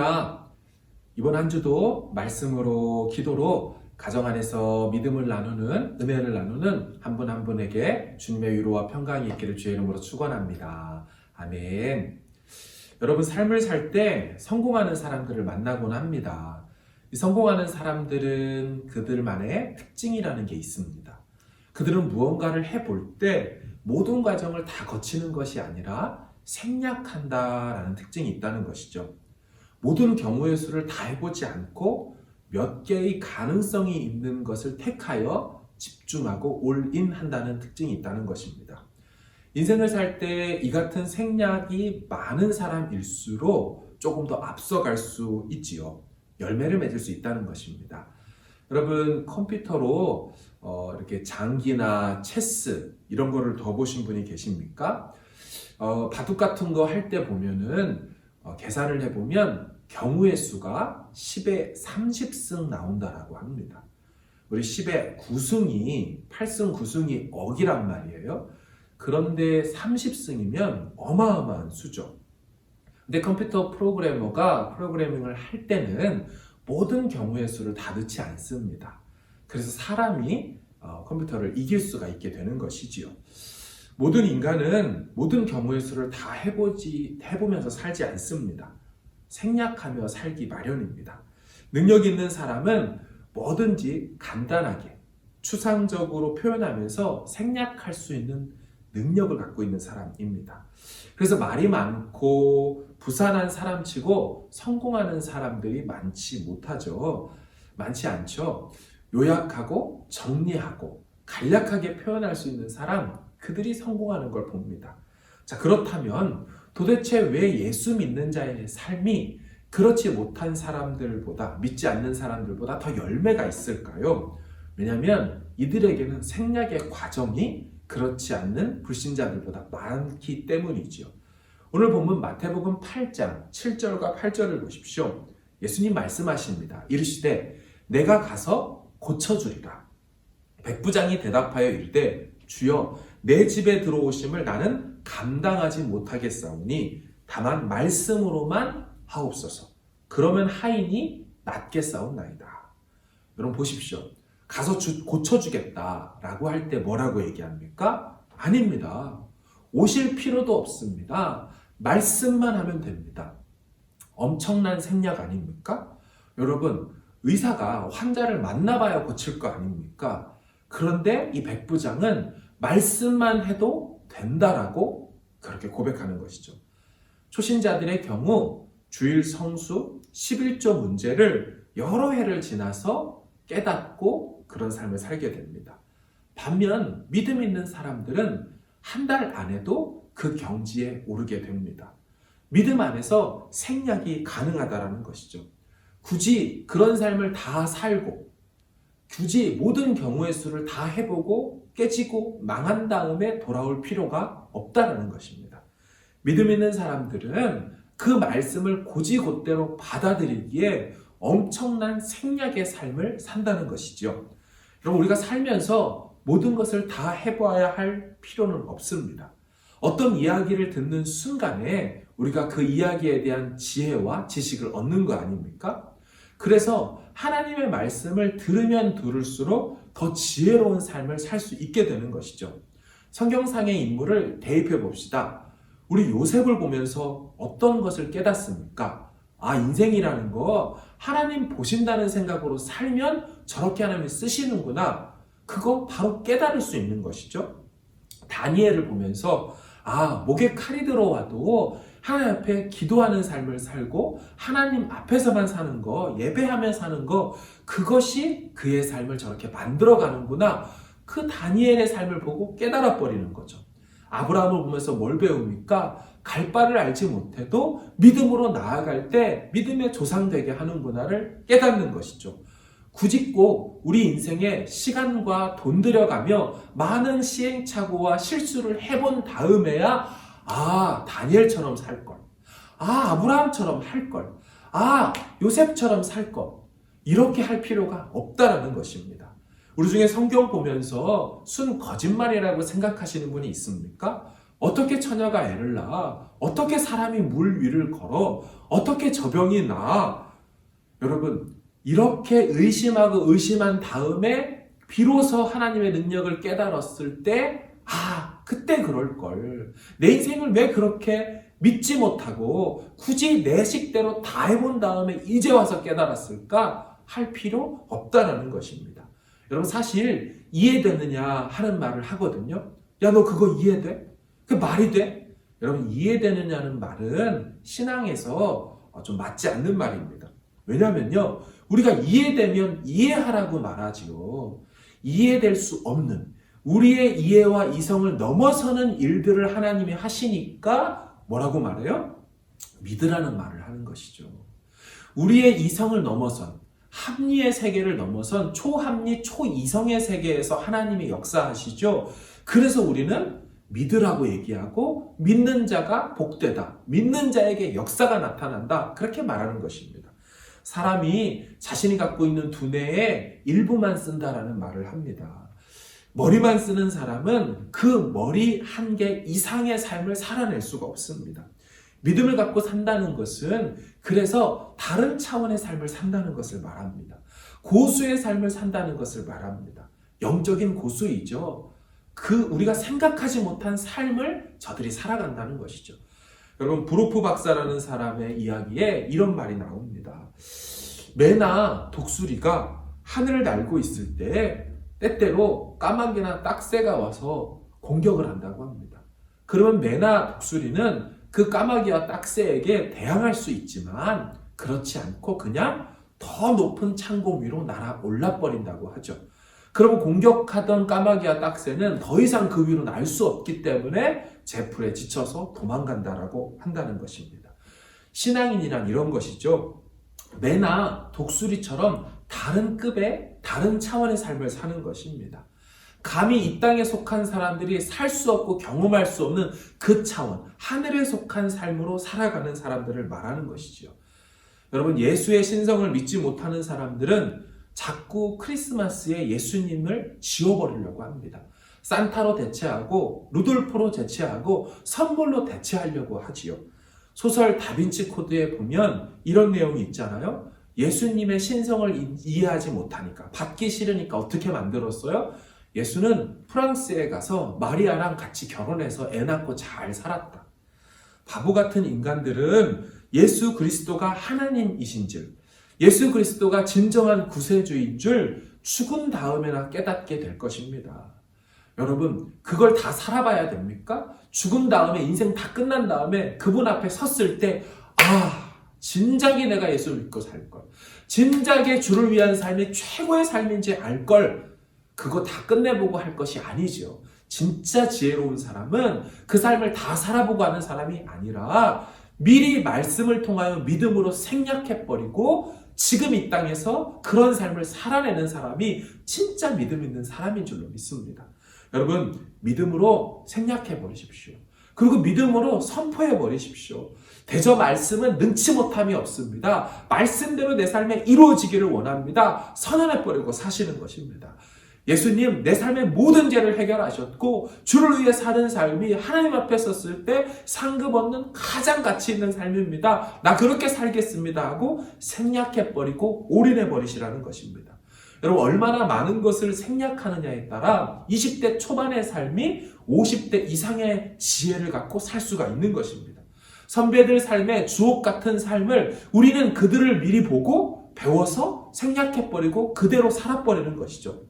반갑습니다. 이번 한 주도 말씀으로 기도로 가정 안에서 믿음을 나누는 은혜를 나누는 한 분 한 분에게 주님의 위로와 평강이 있기를 주의 이름으로 축원합니다. 아멘. 여러분 삶을 살 때 성공하는 사람들을 만나곤 합니다. 이 성공하는 사람들은 그들만의 특징이라는 게 있습니다. 그들은 무언가를 해볼 때 모든 과정을 다 거치는 것이 아니라 생략한다라는 특징이 있다는 것이죠. 모든 경우의 수를 다 해보지 않고 몇 개의 가능성이 있는 것을 택하여 집중하고 올인한다는 특징이 있다는 것입니다. 인생을 살 때 이 같은 생략이 많은 사람일수록 조금 더 앞서갈 수 있지요. 열매를 맺을 수 있다는 것입니다. 여러분 컴퓨터로 이렇게 장기나 체스 이런 거를 더 보신 분이 계십니까? 바둑 같은 거 할 때 보면은 계산을 해보면 경우의 수가 10에 30승 나온다라고 합니다. 우리 10의 9승이 8승 9승이 억이란 말이에요. 그런데 30승이면 어마어마한 수죠. 근데 컴퓨터 프로그래머가 프로그래밍을 할 때는 모든 경우의 수를 다 넣지 않습니다. 그래서 사람이 컴퓨터를 이길 수가 있게 되는 것이지요. 모든 인간은 모든 경우의 수를 다 해보면서 살지 않습니다. 생략하며 살기 마련입니다. 능력 있는 사람은 뭐든지 간단하게 추상적으로 표현하면서 생략할 수 있는 능력을 갖고 있는 사람입니다. 그래서 말이 많고 부산한 사람치고 성공하는 사람들이 많지 않죠. 요약하고 정리하고 간략하게 표현할 수 있는 사람, 그들이 성공하는 걸 봅니다. 자, 그렇다면 도대체 왜 예수 믿는 자의 삶이 그렇지 못한 사람들보다, 믿지 않는 사람들보다 더 열매가 있을까요? 왜냐하면 이들에게는 생략의 과정이 그렇지 않는 불신자들보다 많기 때문이지요. 오늘 본문 마태복음 8장 7절과 8절을 보십시오. 예수님 말씀하십니다. 이르시되 내가 가서 고쳐주리라. 백부장이 대답하여 이르되 주여 내 집에 들어오심을 나는 감당하지 못하겠사오니 다만 말씀으로만 하옵소서. 그러면 하인이 낫겠사옵나이다. 여러분 보십시오. 가서 고쳐주겠다라고 할 때 뭐라고 얘기합니까? 아닙니다. 오실 필요도 없습니다. 말씀만 하면 됩니다. 엄청난 생략 아닙니까? 여러분 의사가 환자를 만나봐야 고칠 거 아닙니까? 그런데 이 백부장은 말씀만 해도 된다라고 그렇게 고백하는 것이죠. 초신자들의 경우 주일 성수 11조 문제를 여러 해를 지나서 깨닫고 그런 삶을 살게 됩니다. 반면 믿음 있는 사람들은 한 달 안에도 그 경지에 오르게 됩니다. 믿음 안에서 생략이 가능하다는 것이죠. 굳이 그런 삶을 다 살고 굳이 모든 경우의 수를 다 해보고 깨지고 망한 다음에 돌아올 필요가 없다는 것입니다. 믿음 있는 사람들은 그 말씀을 곧이곧대로 받아들이기에 엄청난 생략의 삶을 산다는 것이죠. 여러분 우리가 살면서 모든 것을 다 해봐야 할 필요는 없습니다. 어떤 이야기를 듣는 순간에 우리가 그 이야기에 대한 지혜와 지식을 얻는 거 아닙니까? 그래서 하나님의 말씀을 들으면 들을수록 더 지혜로운 삶을 살 수 있게 되는 것이죠. 성경상의 인물을 대입해 봅시다. 우리 요셉을 보면서 어떤 것을 깨닫습니까? 아, 인생이라는 거 하나님 보신다는 생각으로 살면 저렇게 하나님이 쓰시는구나. 그거 바로 깨달을 수 있는 것이죠. 다니엘을 보면서 목에 칼이 들어와도 하나님 앞에 기도하는 삶을 살고 하나님 앞에서만 사는 거, 예배하며 사는 거, 그것이 그의 삶을 저렇게 만들어가는구나. 그 다니엘의 삶을 보고 깨달아 버리는 거죠. 아브라함을 보면서 뭘 배웁니까? 갈 바를 알지 못해도 믿음으로 나아갈 때 믿음의 조상 되게 하는구나를 깨닫는 것이죠. 굳이 꼭 우리 인생에 시간과 돈 들여가며 많은 시행착오와 실수를 해본 다음에야 다니엘처럼 살걸, 아브라함처럼 할걸, 요셉처럼 살걸, 이렇게 할 필요가 없다라는 것입니다. 우리 중에 성경 보면서 순 거짓말이라고 생각하시는 분이 있습니까? 어떻게 처녀가 애를 낳아? 어떻게 사람이 물 위를 걸어? 어떻게 저병이 나? 여러분, 이렇게 의심하고 의심한 다음에 비로소 하나님의 능력을 깨달았을 때, 그때 그럴걸. 내 인생을 왜 그렇게 믿지 못하고 굳이 내 식대로 다 해본 다음에 이제 와서 깨달았을까? 할 필요 없다라는 것입니다. 여러분, 사실 이해되느냐 하는 말을 하거든요. 야, 너 그거 이해돼? 그 말이 돼? 여러분, 이해되느냐는 말은 신앙에서 좀 맞지 않는 말입니다. 왜냐면요, 우리가 이해되면 이해하라고 말하지요. 이해될 수 없는, 우리의 이해와 이성을 넘어서는 일들을 하나님이 하시니까 뭐라고 말해요? 믿으라는 말을 하는 것이죠. 우리의 이성을 넘어선, 합리의 세계를 넘어선 초합리, 초이성의 세계에서 하나님이 역사하시죠. 그래서 우리는 믿으라고 얘기하고 믿는 자가 복되다. 믿는 자에게 역사가 나타난다. 그렇게 말하는 것입니다. 사람이 자신이 갖고 있는 두뇌의 일부만 쓴다라는 말을 합니다. 머리만 쓰는 사람은 그 머리 한 개 이상의 삶을 살아낼 수가 없습니다. 믿음을 갖고 산다는 것은 그래서 다른 차원의 삶을 산다는 것을 말합니다. 고수의 삶을 산다는 것을 말합니다. 영적인 고수이죠. 우리가 생각하지 못한 삶을 저들이 살아간다는 것이죠. 여러분, 브로프 박사라는 사람의 이야기에 이런 말이 나옵니다. 매나 독수리가 하늘을 날고 있을 때 때때로 까마귀나 딱새가 와서 공격을 한다고 합니다. 그러면 매나 독수리는 그 까마귀와 딱새에게 대항할 수 있지만 그렇지 않고 그냥 더 높은 창고 위로 날아 올라버린다고 하죠. 그러면 공격하던 까마귀와 딱새는 더 이상 그 위로 날 수 없기 때문에 제풀에 지쳐서 도망간다라고 한다는 것입니다. 신앙인이란 이런 것이죠. 매나 독수리처럼 다른 급의 다른 차원의 삶을 사는 것입니다. 감히 이 땅에 속한 사람들이 살 수 없고 경험할 수 없는 그 차원, 하늘에 속한 삶으로 살아가는 사람들을 말하는 것이죠. 여러분, 예수의 신성을 믿지 못하는 사람들은 자꾸 크리스마스에 예수님을 지워버리려고 합니다. 산타로 대체하고 루돌프로 대체하고 선물로 대체하려고 하지요. 소설 다빈치 코드에 보면 이런 내용이 있잖아요. 예수님의 신성을 이해하지 못하니까, 받기 싫으니까 어떻게 만들었어요? 예수는 프랑스에 가서 마리아랑 같이 결혼해서 애 낳고 잘 살았다. 바보 같은 인간들은 예수 그리스도가 하나님이신 줄, 예수 그리스도가 진정한 구세주인 줄 죽은 다음에나 깨닫게 될 것입니다. 여러분, 그걸 다 살아봐야 됩니까? 죽은 다음에, 인생 다 끝난 다음에 그분 앞에 섰을 때, 진작에 내가 예수를 믿고 살걸, 진작에 주를 위한 삶이 최고의 삶인지 알걸, 그거 다 끝내보고 할 것이 아니죠. 진짜 지혜로운 사람은 그 삶을 다 살아보고 하는 사람이 아니라 미리 말씀을 통하여 믿음으로 생략해버리고 지금 이 땅에서 그런 삶을 살아내는 사람이 진짜 믿음 있는 사람인 줄로 믿습니다. 여러분, 믿음으로 생략해버리십시오. 그리고 믿음으로 선포해버리십시오. 대저 말씀은 능치 못함이 없습니다. 말씀대로 내 삶에 이루어지기를 원합니다. 선언해버리고 사시는 것입니다. 예수님, 내 삶의 모든 죄를 해결하셨고 주를 위해 사는 삶이 하나님 앞에 섰을 때 상급 얻는 가장 가치 있는 삶입니다. 나 그렇게 살겠습니다 하고 생략해버리고 올인해버리시라는 것입니다. 여러분, 얼마나 많은 것을 생략하느냐에 따라 20대 초반의 삶이 50대 이상의 지혜를 갖고 살 수가 있는 것입니다. 선배들 삶의 주옥 같은 삶을 우리는 그들을 미리 보고 배워서 생략해버리고 그대로 살아버리는 것이죠.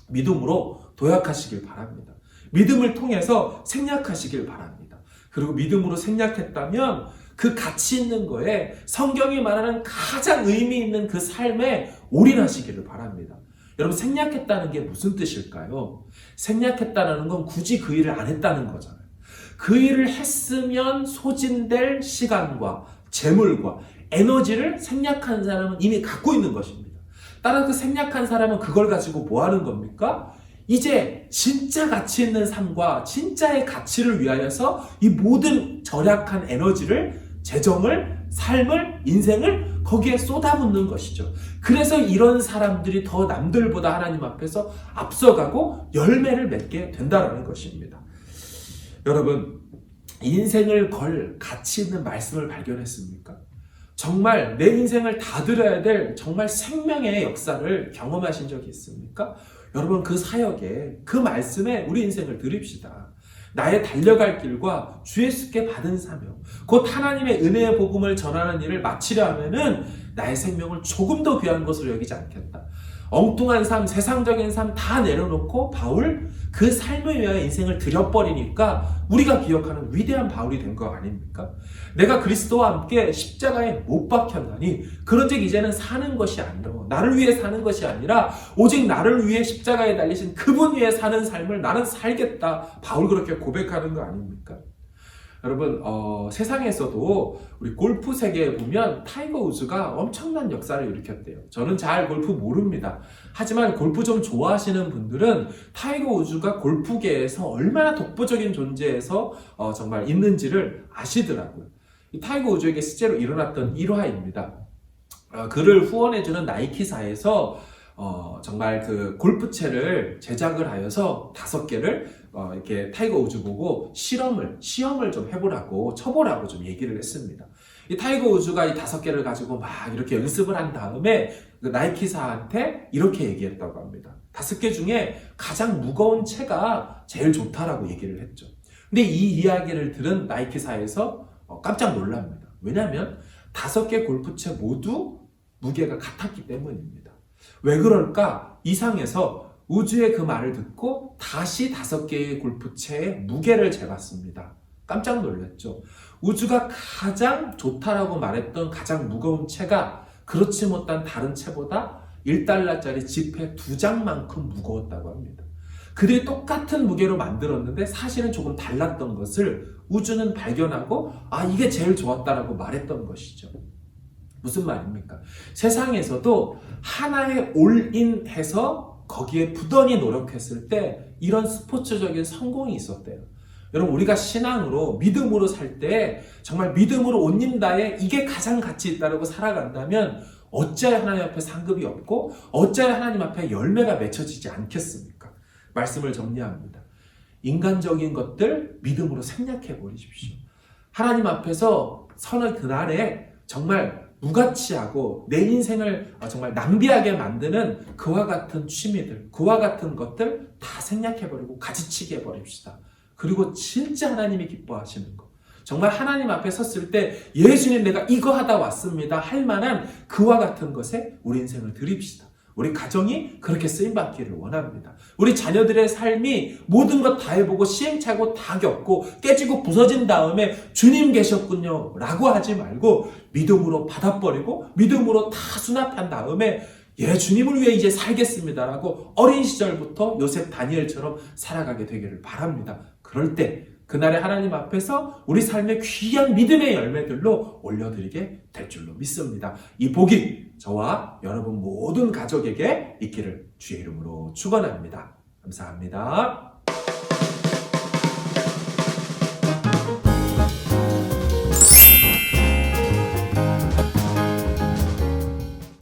믿음으로 도약하시길 바랍니다. 믿음을 통해서 생략하시길 바랍니다. 그리고 믿음으로 생략했다면 그 가치 있는 거에 성경이 말하는 가장 의미 있는 그 삶에 올인하시기를 바랍니다. 여러분, 생략했다는 게 무슨 뜻일까요? 생략했다는 건 굳이 그 일을 안 했다는 거잖아요. 그 일을 했으면 소진될 시간과 재물과 에너지를 생략한 사람은 이미 갖고 있는 것입니다. 따라서 그 생략한 사람은 그걸 가지고 뭐 하는 겁니까? 이제 진짜 가치 있는 삶과 진짜의 가치를 위하여서 이 모든 절약한 에너지를, 재정을, 삶을, 인생을 거기에 쏟아붓는 것이죠. 그래서 이런 사람들이 더 남들보다 하나님 앞에서 앞서가고 열매를 맺게 된다는 것입니다. 여러분, 인생을 걸 가치 있는 말씀을 발견했습니까? 정말 내 인생을 다 들어야 될 정말 생명의 역사를 경험하신 적이 있습니까? 여러분, 그 사역에, 그 말씀에 우리 인생을 드립시다. 나의 달려갈 길과 주 예수께 받은 사명, 곧 하나님의 은혜의 복음을 전하는 일을 마치려 하면은 나의 생명을 조금 더 귀한 것으로 여기지 않겠다. 엉뚱한 삶, 세상적인 삶 다 내려놓고 바울 그 삶을 위하여 인생을 들여버리니까 우리가 기억하는 위대한 바울이 된 거 아닙니까? 내가 그리스도와 함께 십자가에 못 박혔나니 그런즉 이제는 사는 것이 아니라 나를 위해 사는 것이 아니라 오직 나를 위해 십자가에 달리신 그분 위해 사는 삶을 나는 살겠다. 바울 그렇게 고백하는 거 아닙니까? 여러분, 세상에서도 우리 골프 세계에 보면 타이거 우즈가 엄청난 역사를 일으켰대요. 저는 잘 골프 모릅니다. 하지만 골프 좀 좋아하시는 분들은 타이거 우즈가 골프계에서 얼마나 독보적인 존재에서 정말 있는지를 아시더라고요. 이 타이거 우즈에게 실제로 일어났던 일화입니다. 그를 후원해주는 나이키사에서 정말 그 골프채를 제작을 하여서 5개를 이렇게 타이거 우즈 보고 시험을 좀 해보라고 쳐보라고 좀 얘기를 했습니다. 이 타이거 우즈가 이 5개를 가지고 막 이렇게 연습을 한 다음에 그 나이키사한테 이렇게 얘기했다고 합니다. 5개 중에 가장 무거운 채가 제일 좋다라고 얘기를 했죠. 근데 이 이야기를 들은 나이키사에서 깜짝 놀랍니다. 왜냐하면 5개 골프채 모두 무게가 같았기 때문입니다. 왜 그럴까? 이상해서 우주의 그 말을 듣고 다시 5개의 골프채의 무게를 재봤습니다. 깜짝 놀랐죠. 우주가 가장 좋다라고 말했던 가장 무거운 채가 그렇지 못한 다른 채보다 1달러짜리 지폐 2장만큼 무거웠다고 합니다. 그들이 똑같은 무게로 만들었는데 사실은 조금 달랐던 것을 우주는 발견하고 이게 제일 좋았다라고 말했던 것이죠. 무슨 말입니까? 세상에서도 하나에 올인해서 거기에 부단히 노력했을 때 이런 스포츠적인 성공이 있었대요. 여러분, 우리가 신앙으로 믿음으로 살 때 정말 믿음으로 온 힘 다해 이게 가장 가치 있다고 살아간다면 어찌하여 하나님 앞에 상급이 없고 어찌하여 하나님 앞에 열매가 맺혀지지 않겠습니까? 말씀을 정리합니다. 인간적인 것들 믿음으로 생략해 버리십시오. 하나님 앞에서 서는 그날에 정말 무가치하고 내 인생을 정말 낭비하게 만드는 그와 같은 취미들, 그와 같은 것들 다 생략해버리고 가지치기 해버립시다. 그리고 진짜 하나님이 기뻐하시는 것, 정말 하나님 앞에 섰을 때 예수님 내가 이거 하다 왔습니다 할 만한 그와 같은 것에 우리 인생을 드립시다. 우리 가정이 그렇게 쓰임받기를 원합니다. 우리 자녀들의 삶이 모든 것 다 해보고 시행착오 다 겪고 깨지고 부서진 다음에 주님 계셨군요 라고 하지 말고 믿음으로 받아버리고 믿음으로 다 수납한 다음에 주님을 위해 이제 살겠습니다라고 어린 시절부터 요셉 다니엘처럼 살아가게 되기를 바랍니다. 그럴 때 그날의 하나님 앞에서 우리 삶의 귀한 믿음의 열매들로 올려드리게 될 줄로 믿습니다. 이 복이 저와 여러분 모든 가족에게 있기를 주의 이름으로 축원합니다. 감사합니다.